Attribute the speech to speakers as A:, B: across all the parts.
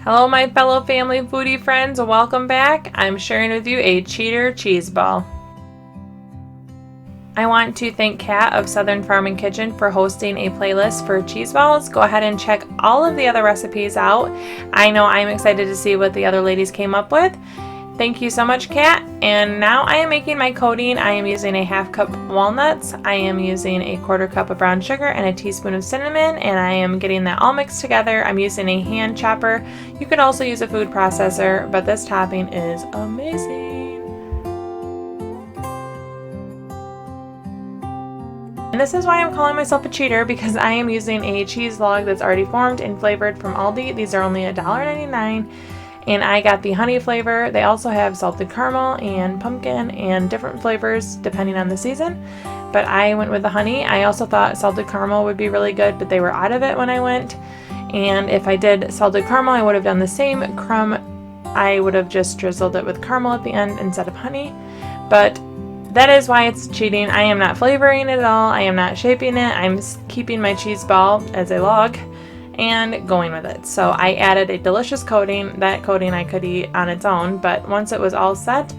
A: Hello my fellow family foodie friends, welcome back. I'm sharing with you a cheater cheese ball. I want to thank Kat of Southern Farm and Kitchen for hosting a playlist for cheese balls. Go ahead and check all of the other recipes out. I know I'm excited to see what the other ladies came up with. Thank you so much, Kat. And now I am making my coating. I am using a 1/2 cup walnuts. I am using a 1/4 cup of brown sugar and a teaspoon of cinnamon, and I am getting that all mixed together. I'm using a hand chopper. You could also use a food processor, but this topping is amazing. And this is why I'm calling myself a cheater, because I am using a cheese log that's already formed and flavored from ALDI. These are only $1.99. And I got the honey flavor. They also have salted caramel and pumpkin and different flavors depending on the season. But I went with the honey. I also thought salted caramel would be really good, but they were out of it when I went. And if I did salted caramel, I would have done the same crumb. I would have just drizzled it with caramel at the end instead of honey. But that is why it's cheating. I am not flavoring it at all. I am not shaping it. I'm keeping my cheese ball as a log and going with it. So I added a delicious coating. That coating I could eat on its own, but once it was all set,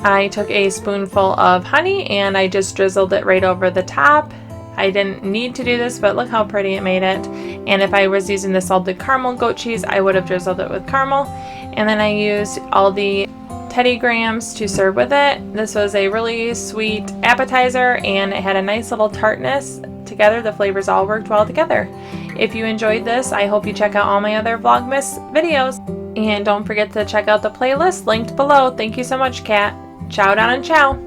A: I took a spoonful of honey and I just drizzled it right over the top. I didn't need to do this, but look how pretty it made it. And if I was using the salted caramel goat cheese, I would have drizzled it with caramel. And then I used all the Teddy Grahams to serve with it. This was a really sweet appetizer and it had a nice little tartness. Together, the flavors all worked well together. If you enjoyed this, I hope you check out all my other Vlogmas videos. And don't forget to check out the playlist linked below. Thank you so much, Kat. Ciao down and ciao.